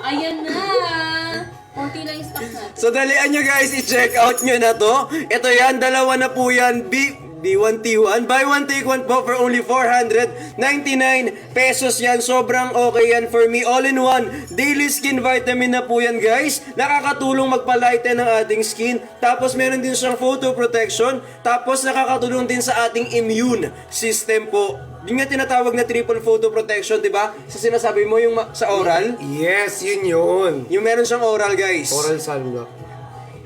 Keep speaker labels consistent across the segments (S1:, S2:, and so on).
S1: Ayan na. 40 lang yung stock natin.
S2: So dalian nyo guys, i-check out nyo na to. Ito yan, dalawa na po yan. B1T1. Buy one take one po for only 499 pesos yan. Sobrang okay yan for me. All in one. Daily skin vitamin na po yan guys. Nakakatulong magpalighten ng ating skin. Tapos meron din siyang photo protection. Tapos nakakatulong din sa ating immune system po. Yung nga tinatawag na triple photo protection, di ba? Sa sinasabi mo yung sa oral.
S3: Yes, yun.
S2: Yung meron siyang oral guys.
S3: Oral sunblock.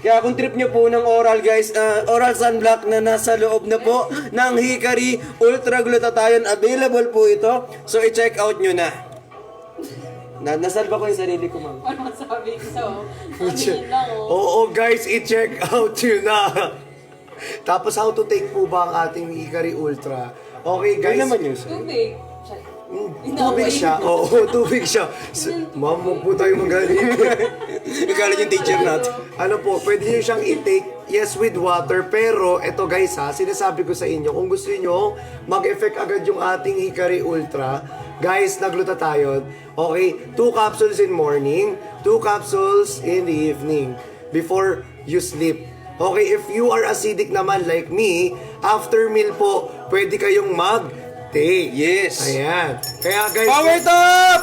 S2: Kaya kung trip nyo po ng oral guys, oral sunblock na nasa loob na po ng Hikari Ultra Glutathione, available po ito. So i-check out nyo na. Nasalba ko yung sarili ko, ma'am.
S1: Ano masabi ko sa yun lang
S3: Oo guys, i-check out yun na. Tapos how to take po ba ang ating Hikari Ultra? Okay guys.
S2: Ano naman yun, sir?
S1: Tubig.
S3: Tubig siya. Oo, tubig siya. Ma'am, huwag po tayo magaling.
S2: Nagalit yung teacher natin.
S3: Ano po, pwede nyo siyang i-take, yes, with water. Pero, eto guys ha, sinasabi ko sa inyo, kung gusto nyo mag-effect agad yung ating Hikari Ultra, guys, na glutathione, okay, 2 capsules in morning, 2 capsules in the evening, before you sleep. Okay, if you are acidic naman like me, after meal po, pwede kayong mag-take.
S2: Yes.
S3: Ayan. Kaya guys,
S2: Power top!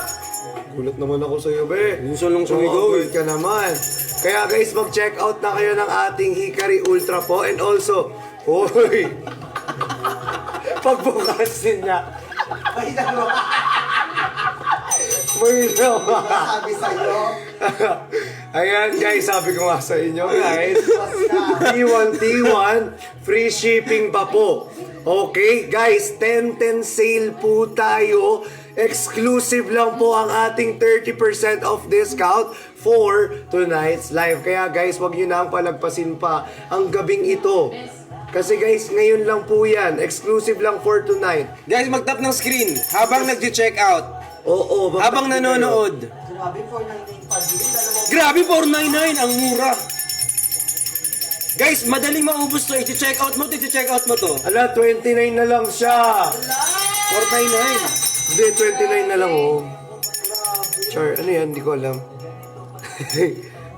S3: gulat naman ako sa iyo, be.
S2: Minsan lang sumigaw,
S3: Oo, gulat ka naman. Kaya guys, mag-check out na kayo ng ating Hikari Ultra po. And also, hoy, pagbukas din niya. May dalawa.
S4: Sabi sa'yo.
S3: Ayan guys, sabi ko nga sa inyo guys. B1T1, free shipping pa po. Okay guys, 10-10 sale po tayo. Exclusive lang po ang ating 30% off discount for tonight's live. Kaya guys, wag nyo na ang palagpasin pa ang gabing ito. Kasi guys, ngayon lang po yan. Exclusive lang for tonight.
S2: Guys, mag-tap ng screen habang nag-check out.
S3: Oo,
S2: Habang nanonood.
S4: Grabe, 499 pa din.
S2: Grabe, 499! Ang mura! Guys, madaling maubos to. I-check out mo to.
S3: Ala, 29 na lang siya.
S2: 499.
S3: Hindi, 29 na lang oh. Char, ano yan? Hindi ko alam.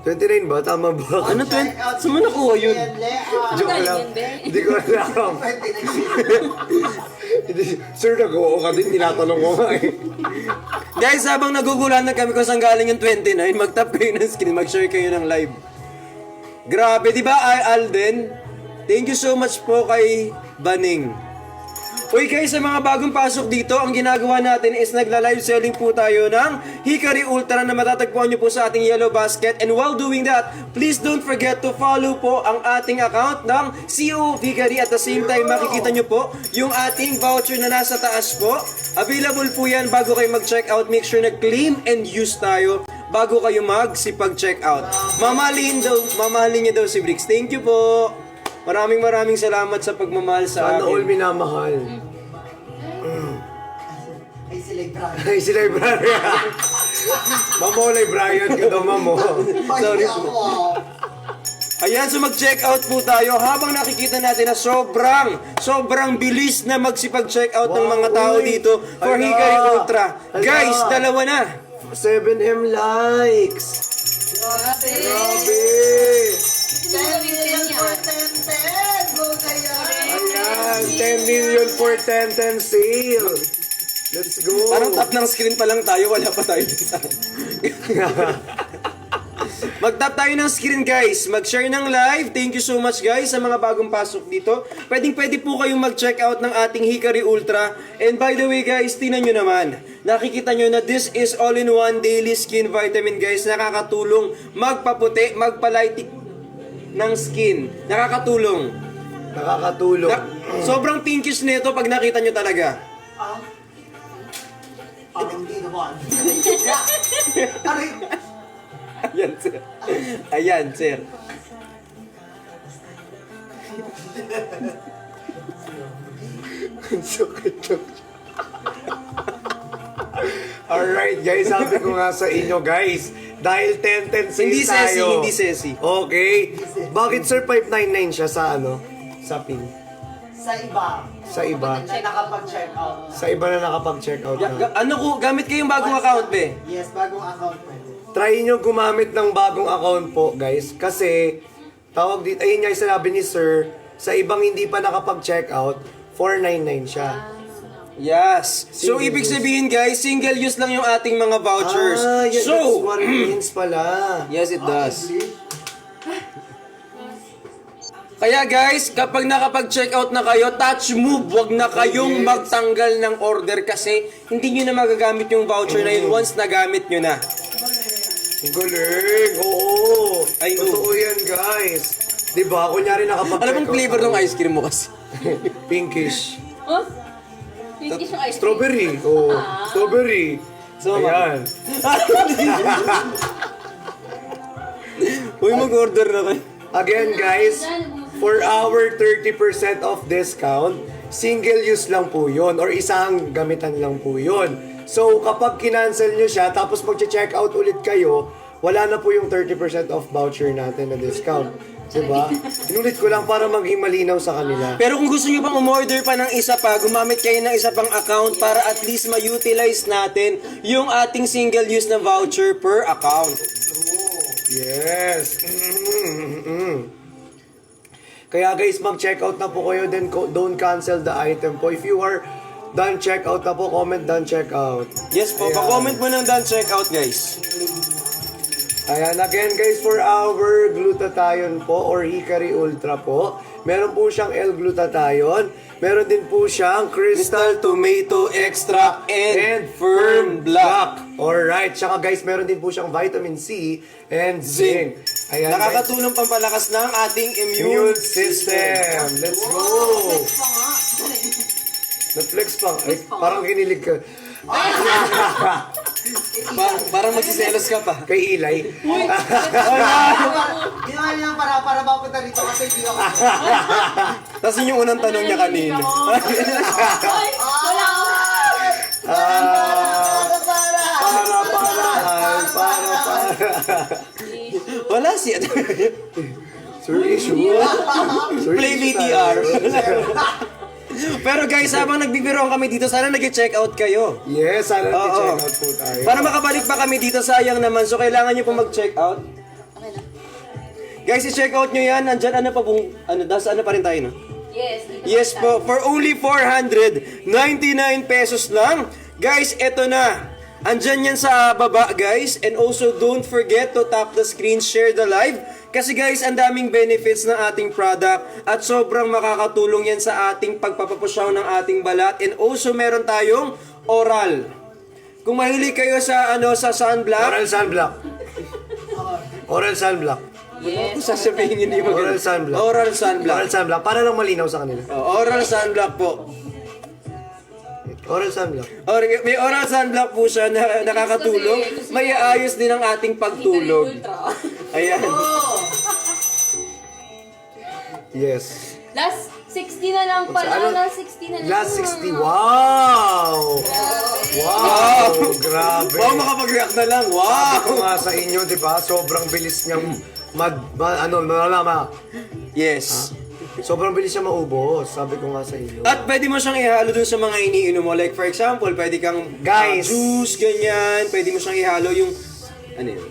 S3: 29 ba? Tama ba?
S2: Ano 20? Saan mo nakuha yun?
S3: Joke lang. Hindi ko alam. Sir, nag-oo ka din. Tinatanong ko nga eh.
S2: Guys, habang nagugulanan kami kung saan galing yung 29, mag-tap kayo ng screen, mag-share kayo ng live. Grabe, di ba Alden? Thank you so much po kay Baning. Uy guys, sa mga bagong pasok dito, ang ginagawa natin is nagla-live selling po tayo ng Hikari Ultra na matatagpuan nyo po sa ating yellow basket. And while doing that, please don't forget to follow po ang ating account ng CO Hikari. At the same time, makikita nyo po yung ating voucher na nasa taas po. Available po yan bago kayo mag-check out. Make sure na claim and use tayo bago kayo magsipag-check out. Mamahalin niyo daw si Bricks. Thank you po. Maraming salamat sa pagmamahal sa
S3: Sana all
S2: akin.
S3: minamahal.
S4: Ay, sila yung brand.
S3: Ay, sila yung Brian. Mamo, Brian ka daw, mamo.
S2: Sorry
S4: ako.
S2: Ayan, so mag-check out po tayo habang nakikita natin na sobrang bilis na magsipag-check out ng mga tao
S3: Uy,
S2: dito for
S3: ala,
S2: Hikari Ultra.
S3: ala.
S2: Guys, dalawa na.
S3: 7M likes. Grabe.
S4: 10 million for 10-10. Go kayo.
S3: Ayan, 10 million for 10-10 sale. Let's go.
S2: Parang tap ng screen pa lang tayo, wala pa tayo sa Mag-tap tayo ng screen guys, mag-share ng live. Thank you so much guys sa mga bagong pasok dito. Pwede po kayong mag-check out ng ating Hikari Ultra. And by the way guys, tingnan nyo naman. Nakikita nyo na this is all-in-one daily skin vitamin guys. Nakakatulong magpaputi, magpalighting ng skin. Nakakatulong. Sobrang pinkish nito pag nakita nyo talaga.
S4: Parang hindi naman. Aray.
S2: Ayan sir. Ayan sir.
S3: Alright guys, sabi ko nga sa inyo guys, dahil 10-10 sale
S2: Hindi sesi,
S3: tayo.
S2: hindi sesi.
S3: Okay. Bakit sir 599 siya sa ano? Sa pin?
S4: Sa iba.
S3: Sa iba.
S4: Na nakapag-check out.
S3: Sa iba na nakapag-check out na.
S2: Gamit kayong bagong account, be?
S4: Yes, bagong account pwede.
S3: Try nyo gumamit ng bagong account po, guys. Kasi, tawag dito, ayun nga yung sinabi ni Sir, sa ibang hindi pa nakapag-check out, 499 siya.
S2: Yes. So,
S3: Single
S2: ibig
S3: use.
S2: sabihin, guys, single use lang yung ating mga vouchers.
S3: Yeah, that's
S2: So,
S3: what it means pala.
S2: yes, it does. Kaya guys, kapag nakapag-check out na kayo, touch move, wag na kayong magtanggal ng order kasi hindi nyo na magagamit yung voucher na yun once nagamit nyo na.
S3: Ang galing! Oo!
S2: Ay,
S3: Totoo yan, guys. Diba? Kunyari nakapag-check
S2: Ano bang
S3: out
S2: flavor
S3: ako.
S2: ng ice cream mo kasi?
S3: Pinkish.
S1: Oh? Pinkish yung ice cream.
S3: Strawberry. Oo. Strawberry.
S2: So,
S3: Ayan.
S2: Uy, mag-order na kayo.
S3: Again, guys, for our 30% off discount, single use lang po yun or isang gamitan lang po yun. So, kapag kinancel nyo siya, tapos mag-check out ulit kayo, wala na po yung 30% off voucher natin na discount. Diba? Inulit ko lang para maging malinaw sa kanila.
S2: Pero kung gusto nyo pang umorder pa ng isa pa, gumamit kayo ng isa pang account para at least ma-utilize natin yung ating single use na voucher per account.
S3: Yes. Kaya guys, mag-check out na po kayo, then don't cancel the item po. If you are done check out na po, comment done check out.
S2: Yes po,
S3: Ayan.
S2: pa-comment mo ng done check out guys.
S3: Ayan, again guys, for our glutathione po or Hikari Ultra po, meron po siyang L-glutathione, meron din po siyang Crystal
S2: Tomato Extract and Firm Black.
S3: Alright, tsaka guys, meron din po siyang vitamin C and zinc. Ayan, guys.
S2: Nakakatulong pampalakas ng ating
S3: Immune system. Let's go! Netflix pa. Ay, parang kinilig ka.
S2: Parang magsiselos ka pa.
S3: Kay Eli.
S4: Ginawa niya para mapunta rito kasi hindi ako.
S2: Tapos yun yung unang tanong niya kanina.
S1: Ay, wala ako.
S2: Wala siya.
S3: Sorry, sure.
S2: Play VTR. Pero guys, habang nagbibiroan kami dito, sana nag-check out kayo.
S3: Yes, sana
S2: Oo.
S3: check out po tayo.
S2: Para makabalik pa kami dito, sayang naman. So, kailangan nyo pong mag-check out. Guys, i-check out nyo yan. Nandyan, ano pa pong, ano pa rin tayo, no?
S1: Yes. dito
S2: Yes
S1: tayo.
S2: po, for only 499 pesos lang. Guys, eto na. Andyan yan sa baba, guys. And also, don't forget to tap the screen, share the live. Kasi guys, ang daming benefits ng ating product at sobrang makakatulong yan sa ating pagpapapusyaw ng ating balat. And also, meron tayong oral. Kung mahilig kayo sa sa sunblock,
S3: Oral sunblock. Oral sunblock.
S2: kung sasabihin hindi maganda.
S3: Oral sunblock.
S2: Oral sunblock.
S3: Oral sunblock. Para lang malinaw sa kanila.
S2: Oral sunblock po.
S3: Oral sunblock.
S2: May oral sunblock po siya na nakakatulong. May ayos din ang ating pagtulog.
S1: Ultra.
S2: Ayan.
S3: Yes.
S1: Last 60 na lang pala.
S3: Ano?
S1: Last 60 na lang.
S3: Last 60. Wow! Wow! Grabe.
S2: Wow, makapag-react na lang. Wow!
S3: Ako nga sa inyo, di ba? Sobrang bilis niyang malama.
S2: Yes.
S3: Sobrang bilis niya maubos. Sabi ko nga sa inyo.
S2: At pwede mo siyang ihalo dun sa mga iniinom mo. Like for example, pwede kang
S3: Guys.
S2: juice, ganyan. Pwede mo siyang ihalo yung, ano yun?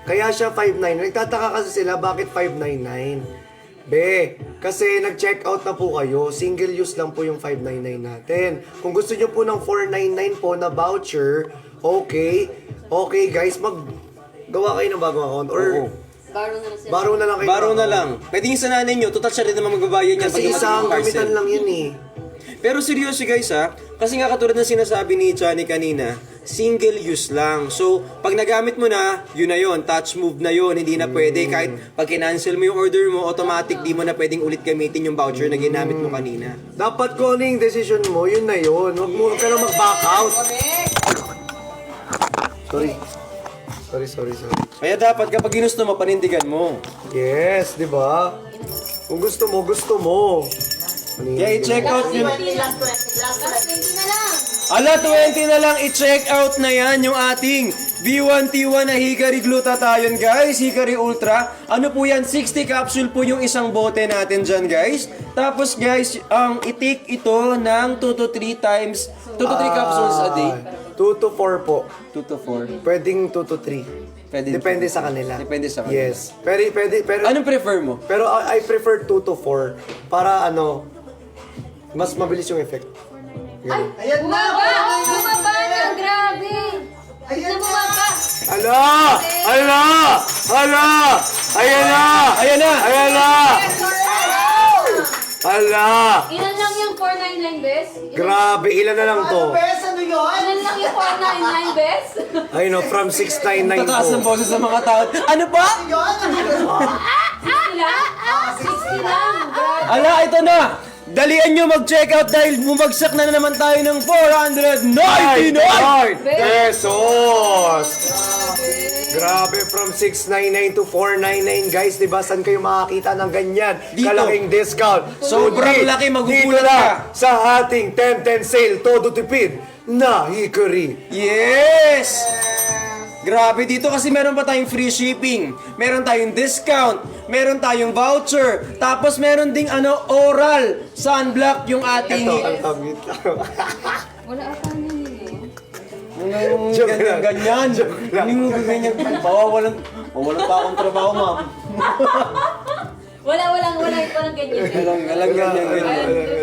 S3: Kaya siya 599. Nagtataka kasi sila bakit 599. Be, kasi nag-check out na po kayo. Single use lang po yung 599 natin. Kung gusto nyo po ng 499 po na voucher, okay. Okay guys, gawa kayo ng bagong account. Or
S2: Oo.
S1: Baro na lang sila.
S3: baro na lang kayo.
S2: Baro
S3: ng
S2: na
S3: account.
S2: lang. Pwede yung sa nanay nyo. Total siya rin naman magbabayad niya.
S3: Kasi isang gamitan lang yun eh.
S2: Pero seryoso guys ha, kasi nga katulad ng sinasabi ni Johnny kanina, single use lang. So, pag nagamit mo na, yun na yun, touch move na yun, hindi na pwede. Kahit pag kinancel mo yung order mo, automatic di mo na pwedeng ulit gamitin yung voucher na ginamit mo kanina.
S3: Dapat kung ano yung decision mo, yun na yun. Huwag ka na mag-back out. Sorry.
S2: Kaya dapat kapag ginusto mo, panindigan mo.
S3: Yes, di ba? Kung gusto mo, gusto mo.
S2: Kaya i-check out yun.
S1: Last 20 na lang.
S2: Ala, 20 na lang i-check out na yan yung ating B1T1 na Hikari Glutathione guys, Hikari Ultra. Ano po yan? 60 capsule po yung isang bote natin dyan guys. Tapos guys, i-take ito ng 2 to 3 times, 2 to 3 capsules a day.
S3: 2 to 4 po.
S2: 2 to 4.
S3: Pwedeng 2 to 3.
S2: Pwede.
S3: Depende sa kanila.
S2: Depende sa kanila.
S3: Yes. Pero
S2: Anong prefer mo?
S3: pero I prefer 2 to 4 para mas mabilis yung effect. Ganun.
S4: Ayan na!
S1: Bumaba na! Grabe!
S4: Ayan na!
S1: Bumaba!
S3: Ala! Ala! Ala! Ayan na!
S2: Ayan na!
S3: Ayan na! Ala!
S1: Ilan lang yung 499 bes?
S3: Grabe, ilan na lang to?
S4: Ano, bes? Ano yun?
S1: Ilan lang yung 499 bes?
S3: Ay no, from 699
S2: Tataas ng
S3: po.
S2: boses sa mga tao. Ano pa?
S4: Ano yun? Ano yun?
S1: 60 lang? 60 lang! Grabe!
S2: Ala, ito na! Dalian nyo mag-check out dahil bumagsak na naman tayo ng 499!
S3: Pesos! Grabe, from 699 to 499 guys, di ba? Saan kayo makakita ng ganyan?
S2: Dito.
S3: Kalaking discount.
S2: Sobrang
S3: Kundi
S2: laki, magugulat
S3: dito
S2: ka.
S3: lang sa ating 10-10 sale, todo tipid na Hikari.
S2: Yes! Grabe dito kasi meron pa tayong free shipping, meron tayong discount, meron tayong voucher, tapos meron ding oral sunblock yung ating
S3: Ito, ang tabit lang.
S1: Wala ata nila
S3: Joke lang.
S2: ganyan.
S3: Joke lang.
S2: Hindi mo ganyan. Mawawalan pa akong trabaho, ma'am.
S1: walang ganyan.
S2: Walang ganyan.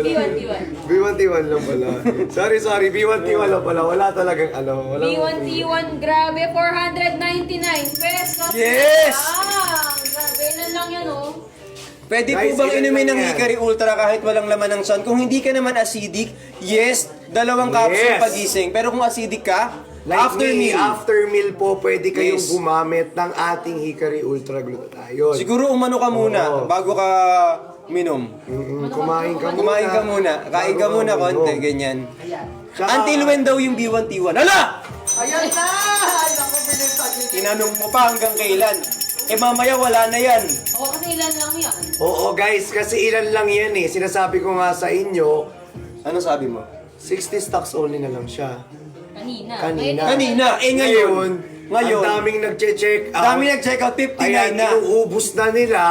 S1: B1T1.
S3: B1T1 lang pala. Sorry, B1T1 lang pala. Wala talagang walang...
S1: B1T1, grabe, 499 pesos.
S2: Yes!
S1: Grabe, ilan lang yan, oh.
S2: Pwede po
S3: Guys,
S2: bang
S3: ilan
S2: inumin
S3: lang
S2: ng
S3: yan?
S2: Hikari Ultra kahit walang laman ng sun? Kung hindi ka naman acidic, yes, 2 capsule
S3: Yes.
S2: pagising. Pero kung acidic ka,
S3: Like after meal po, pwede kayong
S2: Yes.
S3: gumamit ng ating Hikari Ultra Glutathione.
S2: Siguro umano ka muna
S3: Oo.
S2: bago ka minom.
S3: Kumain ka muna.
S2: Kumain ka muna, kain ka
S3: Bago
S2: muna
S3: uminom.
S2: konti, ganyan.
S4: Ayan.
S3: Tsaka-
S2: Until when daw yung B1T1? Hala!
S4: Ayan na! Ay, naku, bilisan niyo.
S2: Tinanong mo pa hanggang kailan? Eh mamaya wala na yan.
S1: Oo, kasi ilan lang yan.
S3: Oo guys, kasi ilan lang yan eh. Sinasabi ko nga sa inyo,
S2: Ano sabi mo?
S3: 60 stocks only na lang siya.
S1: Kanina.
S2: Kanina, ngayon.
S3: Ang daming nagche-check out.
S2: Dami nag-check out, 59
S3: Ayan,
S2: na.
S3: inuubos na nila.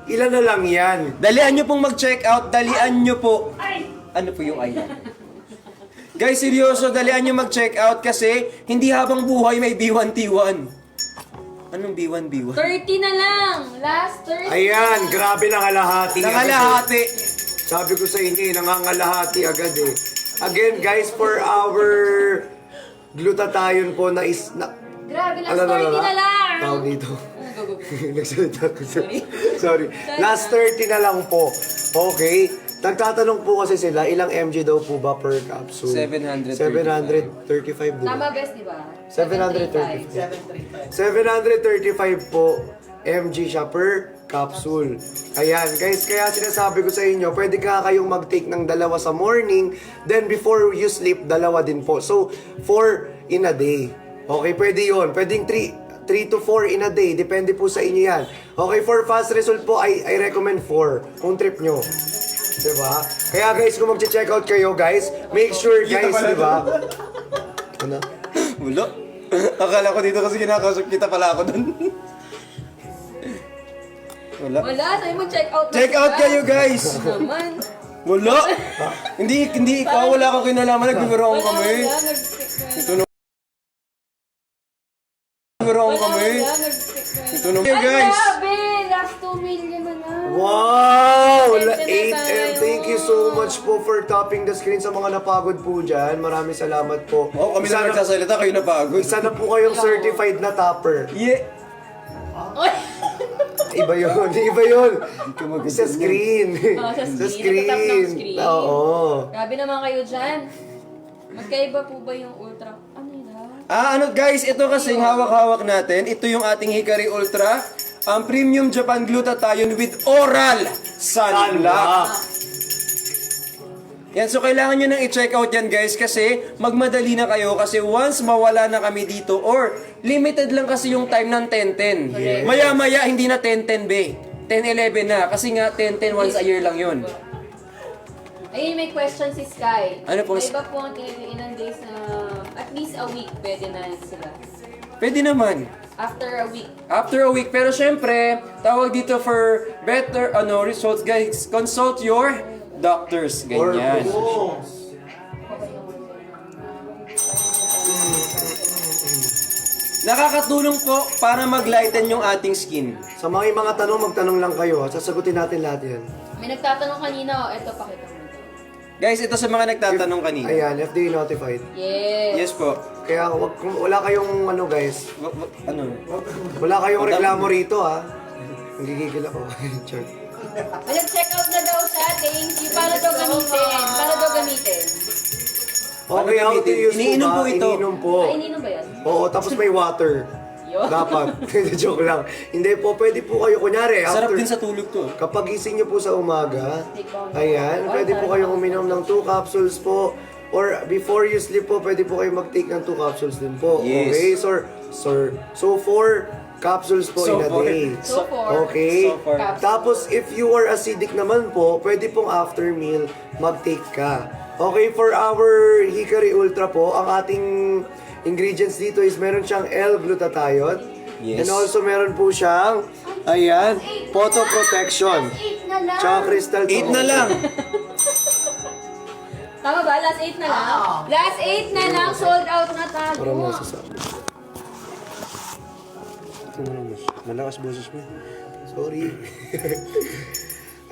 S3: Ilan na lang yan?
S2: Dalian nyo pong mag-check out, dalian nyo po. Ano po yung ay? Guys, seryoso, dalian nyo mag-check out kasi hindi habang buhay may B1T1. Anong B1B1?
S1: 30 na lang. Last 30.
S3: Ayan, grabe na kalahati.
S2: Nangalahati.
S3: Sabi ko sa inyo, nangangalahati agad eh. Again guys, for our glutathione po na
S1: Grabe, last 30 na lang.
S3: Tawag dito.
S1: Go, go, go.
S3: Nagsalita ko. Sorry. Last 30 na lang po. Okay. Nagtatanong po kasi sila, ilang mg daw po ba per capsule?
S2: 735.
S3: 735 din.
S1: Tama, best, di ba?
S3: 735. 735 po mg siya per capsule. Ayan, guys, kaya sinasabi ko sa inyo, pwede kayong mag-take ng 2 sa morning, then before you sleep, 2 din po. So, 4 in a day. Okay, pwede yun. Pwedeng 3 to 4 in a day. Depende po sa inyo yan. Okay, for fast result po, I recommend 4 kung trip nyo. Diba? Kaya guys, kung mag-check out kayo, guys, make sure, guys, diba? Ano?
S2: Wala. Akala ko dito kasi kinakausap kita pala ako dun. Wala.
S1: Wala, sa'yo mo check out na
S2: Check out
S1: sila.
S2: kayo guys!
S1: Naman.
S2: Wala! Hindi ikaw, wala akong kinalaman, nagbibiroan
S1: Wala,
S2: kami.
S1: nag-stick na.
S2: Ito na. Nagbibiroan kami.
S1: nag-stick na.
S2: Ito na.
S1: Ay,
S2: Guys!
S1: grabe! Last 2 million na na.
S3: Wow! 8M,
S1: 8M.
S3: thank you so much po for topping the screen sa mga napagod po dyan. Maraming salamat po.
S2: Oh, kami na nagsasalita, kayo napagod.
S3: Isa na po kayong certified na topper.
S2: Yeah!
S1: Oy!
S3: Iba yun, iba yun.
S2: maganda
S3: Sa screen.
S1: Oh, sa screen. Natatap ng screen.
S3: Oo.
S1: Grabe naman kayo dyan. Magkaiba po ba yung ultra? Ano yun
S2: Guys, ito kasing hawak-hawak natin. Ito yung ating Hikari Ultra. Ang Premium Japan Glutathione with Oral Sunblock. Yan, so kailangan nyo nang i-check out yan guys kasi magmadali na kayo kasi once mawala na kami dito or limited lang kasi yung time ng 10-10. Maya-maya hindi na 10-10 be. 10-11 na kasi nga 10-10 once a year lang yun.
S1: Ayun, may question si Sky.
S2: Ano po?
S1: May iba po ang ilang days na, at least a week, pwede na sila.
S2: Pwede naman.
S1: After a week.
S2: After a week, pero syempre, tawag dito for better results, guys. Consult your doctors, ganyan. Nakakatulong po para mag-lighten yung ating skin.
S3: Sa mga tanong, magtanong lang kayo. Sasagutin natin lahat yan.
S1: May nagtatanong kanina, eto pakita mo.
S2: Guys, ito sa mga nagtatanong kanina.
S3: Ayan, FDA notified.
S1: Yes.
S2: Yes po.
S3: Kaya kung wala kayong guys,
S2: Ano?
S3: wala kayong reklamo rito ha. Nagigigil ako. Sure.
S1: May nag-check out na daw siya, thank you. Para daw gamitin. Para daw gamitin.
S3: Okay, how to use
S2: Iniinom po ito.
S3: Iniinom po.
S1: Ay, ininom ba yan?
S3: Oo, tapos may water.
S1: Yun.
S3: Dapat. Joke lang. Hindi po, pwede po kayo, kunyari,
S2: Sarap
S3: after,
S2: din sa tulog to.
S3: kapag gising nyo po sa umaga, ayan, pwede po kayong uminom ng 2 capsules po. Or before you sleep po, pwede po kayo mag-take ng 2 capsules din po.
S2: Yes.
S3: Okay, so 4 capsules po
S2: So
S3: in a
S2: far.
S3: day.
S1: So far.
S3: Okay.
S2: So far.
S3: Tapos, if you are acidic naman po, pwede pong after meal mag-take ka. Okay, for our Hikari Ultra po, ang ating ingredients dito is meron siyang L-glutathione.
S2: Yes.
S3: And also meron po siyang, ayan, photo protection.
S1: 8 na lang.
S3: Tsaka crystal
S2: 8 na lang.
S1: Tama ba? Last 8 na lang? Last 8 na lang, sold out na tayo.
S3: Parang masasabi. Malakas boses mo. Sorry.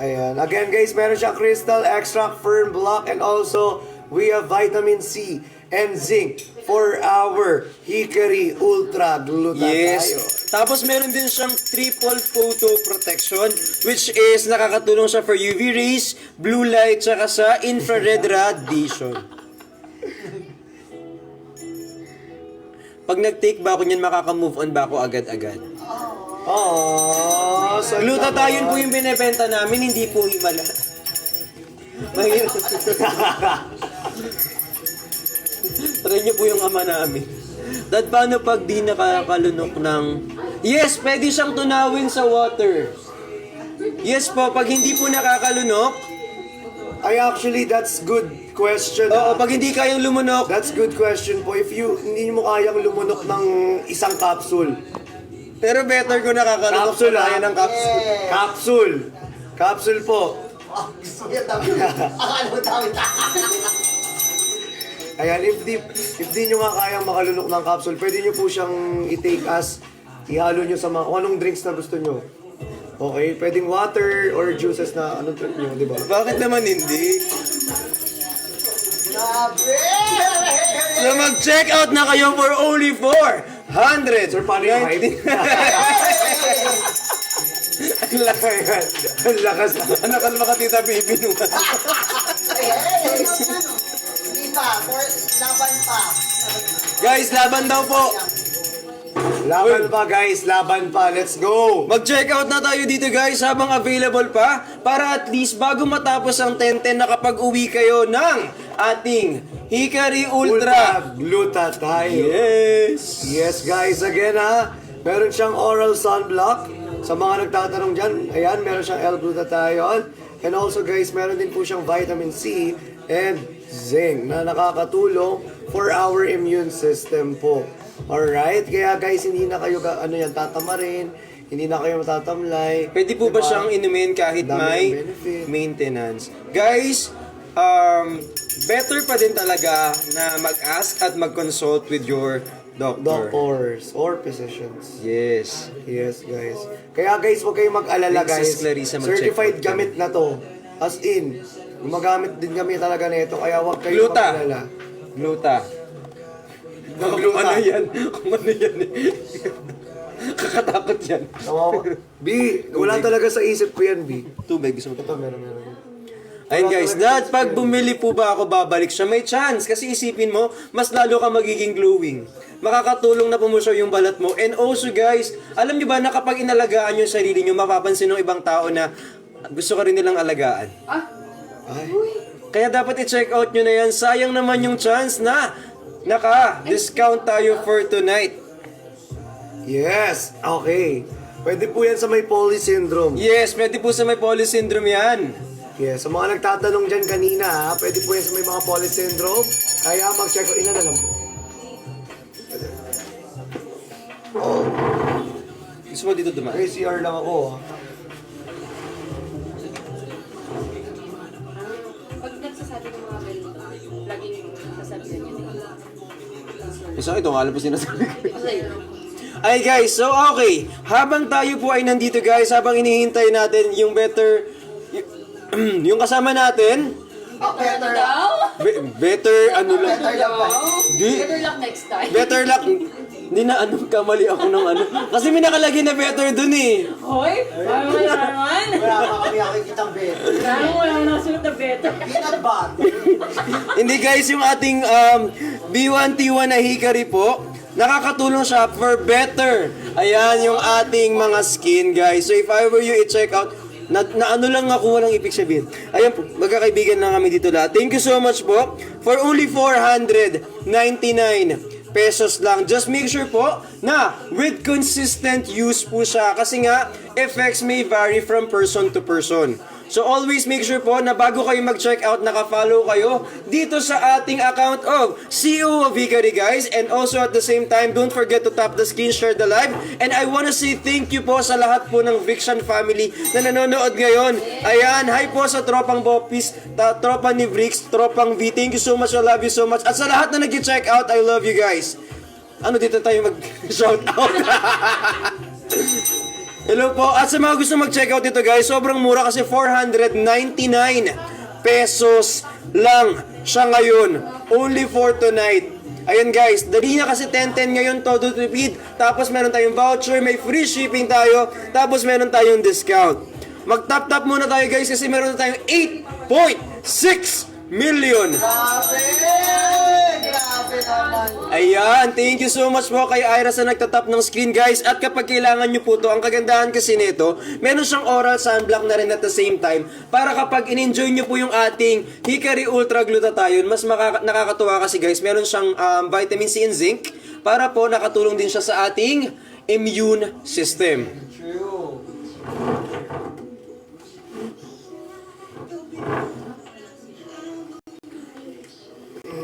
S3: Ayan. Again guys, meron siyang crystal extract, fern block, and also we have vitamin C and zinc for our Hikari Ultra Glutathione.
S2: Yes. Tapos meron din siyang triple photo protection, which is nakakatulong siya for UV rays, blue light, tsaka sa infrared radiation. Pag nag-take ba ako niyan, makaka-move on ba ako agad-agad?
S3: Aww, so
S2: Glutathione po yung binebenta namin, hindi po Himala. Mahirap. Try niyo po yung ama namin. Dad, paano pag di nakakalunok ng... Yes, pwede siyang tunawin sa water. Yes po, pag hindi po nakakalunok,
S3: actually, that's good question.
S2: oo, pag hindi kayang lumunok,
S3: That's good question po. If hindi mo kayang lumunok ng isang capsule.
S2: pero better kung nakakalunok
S3: Capsule,
S2: kaya
S3: ah.
S2: ng capsule.
S3: Capsule. Capsule po.
S4: Oh, gusto niya dami. Akala mo dami.
S3: Ayan, if di nyo nga kayang makalunok ng capsule, pwede nyo po siyang i-take as ihalo nyo sa mga kung anong drinks na gusto nyo. Okay, pwedeng water or juices na anong trip nyo, di ba?
S2: Bakit naman hindi?
S4: Grabe!
S2: So mag-check out na kayo for only 400.
S3: Sir, paano yung hype?
S2: Ang lakas.
S3: Ang lakas.
S2: Ano ka naman ka, Tita Baby nung
S4: Hey! Hindi pa. Laban pa.
S2: Guys, laban daw po.
S3: Laban pa guys, laban pa. Let's go!
S2: Mag-check out na tayo dito guys habang available pa para at least bago matapos ang 10-10 nakapag-uwi kayo ng ating Hikari Ultra.
S3: Glutathione.
S2: Yes!
S3: Yes guys, again ha, meron siyang oral sunblock. Sa mga nagtatanong dyan, ayan, meron siyang L-glutathione. And also guys, meron din po siyang vitamin C and zinc na nakakatulong for our immune system po. Alright, kaya guys, hindi na kayo tatamarin, hindi na kayo matatamlay.
S2: Pwede po ba
S3: Diba?
S2: siyang inumin kahit
S3: Dami
S2: may
S3: ng benefit.
S2: maintenance? Guys, better pa din talaga na mag-ask at mag-consult with your doctor.
S3: Doctors or physicians.
S2: Yes.
S3: Yes, guys. Kaya guys, huwag kayong mag-alala
S2: Princess
S3: guys.
S2: Clarissa, mag-check
S3: Certified
S2: out kami.
S3: gamit na to. As in, gumagamit din kami talaga nito. Kaya huwag kayong
S2: Gluta.
S3: mag-alala.
S2: Gluta.
S3: Gluta.
S2: Ano yan? Kung ano yan eh. Kakatakot yan.
S3: B, wala talaga sa isip ko yan, B.
S2: Tubig, gusto mo
S3: Ito, meron.
S2: Ayun guys, that pag bumili po ba ako babalik siya, may chance. Kasi isipin mo, mas lalo ka magiging glowing. Makakatulong na pumusyo yung balat mo. And also guys, alam nyo ba na kapag inalagaan nyo yung sarili nyo, mapapansin ng ibang tao na gusto ka rin nilang alagaan.
S3: Ay,
S2: Kaya dapat i-check out nyo na yan. Sayang naman yung chance na naka-discount tayo for tonight.
S3: yes. Okay. Pwede po yan sa may Poly syndrome.
S2: Yes, pwede po sa may poly syndrome yan.
S3: Yes, sa mga nagtatanong dyan kanina, ha, pwede po yan sa may mga Poly syndrome. Kaya mag-check out. Ina na lang po.
S2: Gusto mo dito dumaan?
S3: Okay, CR lang ako. Ha.
S1: Pag nagsasabi ng mga ganito, laging sasabihin niya.
S2: Isa ito, alam po sinasabi ko. Ay guys, so okay. Habang tayo po ay nandito guys, habang inihintay natin yung better, yung kasama natin,
S1: Better daw?
S2: better ano lang.
S4: Better lang ba?
S2: Di,
S1: Better luck next time.
S2: better luck. Hindi na ano, kamali ako ng ano. Kasi may nakalagay na better dun eh.
S1: Hoy, parang wala naman.
S4: Wala pa kami nakikitang better.
S1: Parang wala na sunod na better.
S4: Peanut butter.
S2: Hindi guys, yung ating B1T1 na hikari po, nakakatulong siya for better. Ayan yung ating mga skin guys. So if I were you, i-check out. Na ano lang ako, walang ibig sabihin. Ayan po, magkakaibigan na kami dito lahat. Thank you so much po. For only 499 pesos lang. Just make sure po na with consistent use po siya. Kasi nga, effects may vary from person to person. So always make sure po na bago kayo mag-check out, naka-follow kayo dito sa ating account of CEO of Hikari guys. And also at the same time, don't forget to tap the screen, share the live. And I wanna say thank you po sa lahat po ng Vixian family na nanonood ngayon. Ayan, hi po sa tropang Bopis, tropa ni Vrix, tropang V. Thank you so much, I love you so much. At sa lahat na nag-check out, I love you guys. Ano dito tayo mag-shout out? Hello po. At sa mga gusto mag-check out dito guys, sobrang mura kasi 499 pesos lang siya ngayon. Only for tonight. Ayan guys, dali na kasi 10-10 ngayon, todo repeat. Tapos meron tayong voucher, may free shipping tayo, tapos meron tayong discount. Mag-tap-tap muna tayo guys kasi meron na tayong 8.6 million.
S4: Grabe! Grabe naman.
S2: Ayan, thank you so much po kay Ira sa nagtatap ng screen guys. At kapag kailangan nyo po to, ang kagandahan kasi nito, meron siyang oral sunblock na rin at the same time. Para kapag in-enjoy nyo po yung ating Hikari Ultra Glutathione, mas nakakatuwa kasi guys, meron siyang vitamin C and zinc. Para po nakatulong din siya sa ating immune system.
S4: True.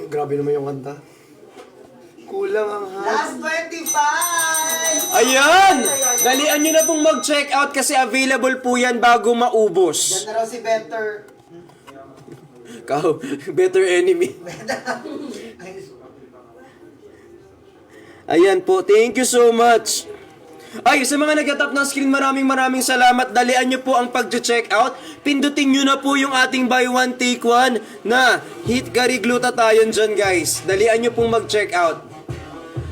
S3: Grabe naman yung kanta. Kulang ang
S4: Last 25!
S2: Ayan! Dalian nyo na pong mag-check out kasi available po yan bago maubos.
S4: Yan na raw si Better.
S2: Kau, better enemy. Ayan po, thank you so much. Ay, sa mga nagtatap ng screen, maraming salamat. Dalian nyo po ang pag-check out. Pindutin nyo na po yung ating buy one take one na Hikari Glutathione dyan guys. Dalian nyo pong mag-check out.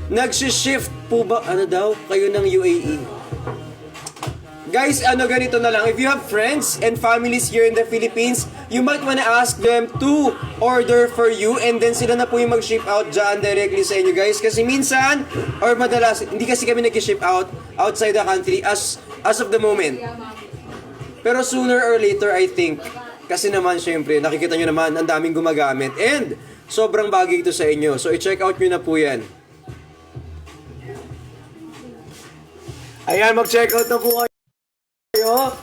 S2: Nag-shift po ba, ano daw, kayo ng UAE? Guys, ganito na lang. If you have friends and families here in the Philippines, you might wanna ask them to order for you and then sila na po yung mag-ship out dyan directly sa inyo guys. Kasi minsan, or madalas, hindi kasi kami nag-ship out outside the country as of the moment. Pero sooner or later, I think, kasi naman syempre, nakikita nyo naman, ang daming gumagamit and sobrang bagay ito sa inyo. So, i-check out nyo na po yan.
S3: Ayan, mag-check out na po kayo.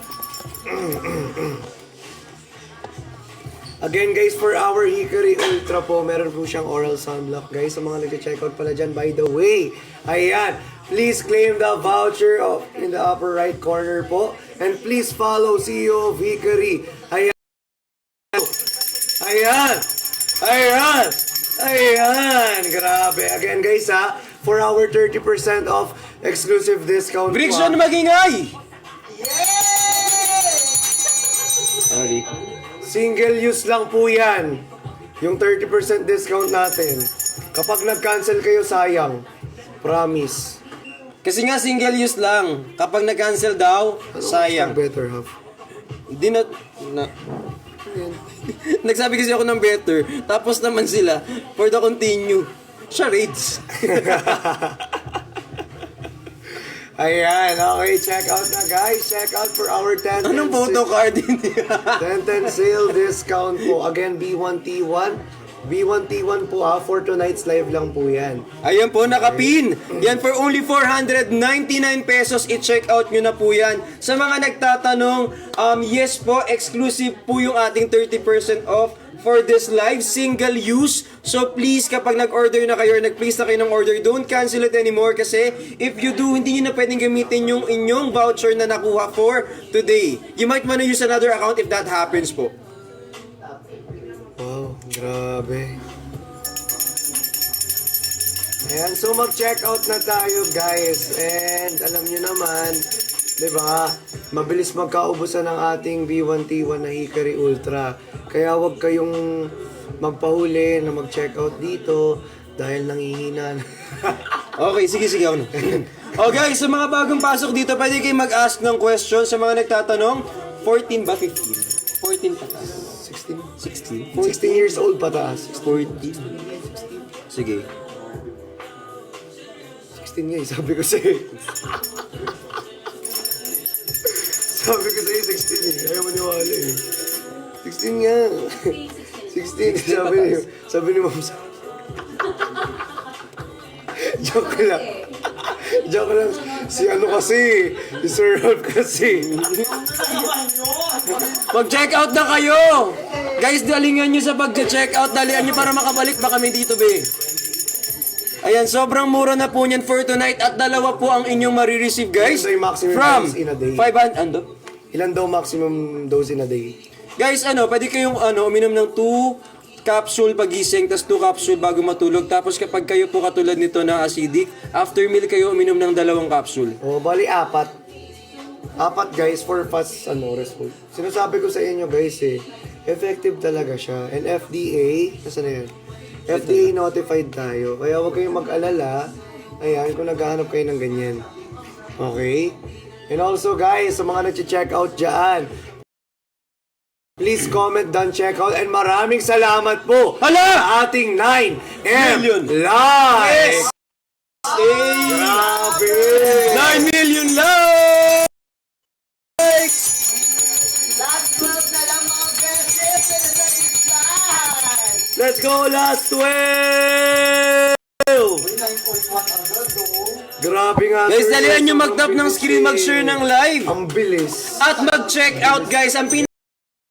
S3: Again guys, for our Hikari Ultra po, meron po siyang oral sunblock. Guys, sa mga nag-check out pala dyan, by the way, ayan, please claim the voucher in the upper right corner po. And please follow CEO of Hikari. Ayan. Ayan. Ayan. Ayan. Grabe. Again guys ha, for our 30% off exclusive discount
S2: Briggs
S3: po,
S2: na magingay!
S4: Yay!
S2: Sorry.
S3: single use lang po yan. Yung 30% discount natin. Kapag nag-cancel kayo, sayang. Promise.
S2: Kasi nga single use lang. Kapag nag-cancel daw, sayang.
S3: Better half.
S2: Hindi na... Nagsabi kasi ako ng better. Tapos naman sila, for the continue. Charades.
S3: Ayan, okay, check out na guys. Check out for our 10
S2: Anong photo card hindi?
S3: 10 sale discount po. Again, B1T1, B1T1 po for tonight's live lang po yan.
S2: Ayan po, nakapin. Yan for only 499 pesos. I-check out nyo na po yan. Sa mga nagtatanong, yes po, exclusive po yung ating 30% off for this live, single use. So please, kapag nag-order na kayo or nag-place na kayo ng order, don't cancel it anymore kasi if you do, hindi nyo na pwedeng gamitin yung inyong voucher na nakuha for today. You might wanna use another account if that happens po.
S3: Wow, grabe. Ayan, so mag-check out na tayo guys. And alam nyo naman, di ba, mabilis magkaubusan ng ating B1T1 na Hikari Ultra. Kaya wag kayong magpahuli na mag-check out dito dahil nangihina na.
S2: Okay, sige, ako na. Oh guys, sa mga bagong pasok dito, pwede kayo mag-ask ng question sa mga nagtatanong. 14 ba? 15? 14 patas.
S3: 16?
S2: 16?
S3: 16 years old pataas.
S2: 14? Sige.
S3: 16 nga eh, sabi ko sa'yo. Sabi ko sa'yo 16 eh, ayaw maniwala eh. 16 nga. 16, sabi ni Ma'am Sa. Joke lang. Joke lang. Si ano kasi, si Sir Ralph kasi.
S2: Mag-check out na kayo! Guys, dalingan nyo sa pag-check out. Dalian nyo para makabalik ba kami dito, be? Ayan, sobrang mura na po niyan for tonight at dalawa po ang inyong marireceive, guys.
S3: Ilan daw yung maximum
S2: From
S3: dose in a day?
S2: 500, ano?
S3: Ilan daw maximum dose in a day?
S2: Guys, pwede kayong uminom ng 2 capsule pagising, tas 2 capsule bago matulog. Tapos kapag kayo po katulad nito na acidic, after meal kayo uminom ng 2 capsule.
S3: O, bali 4. 4 guys for fast result. Sinasabi ko sa inyo guys effective talaga siya. And FDA, nasa na yan? FDA notified tayo. Kaya huwag kayong mag-alala. Ayan, kung naghahanap kayo ng ganyan. Okay? And also guys, sa mga nag-check out dyan, please comment down, check out, and maraming salamat po sa ating 9M
S2: Million.
S3: live!
S2: Hey!
S3: Grabe!
S2: 9 million likes!
S4: Last 12 na lang mga beses.
S3: Let's go, last 12!
S4: 9.1 agad, oh.
S3: Grabe nga.
S2: Guys,
S3: sir.
S2: dalihan nyo
S3: Sobrang
S2: mag-tap ng
S3: bilis
S2: screen, mag-share ng live.
S3: Ang bilis.
S2: At mag-check out, guys. Ang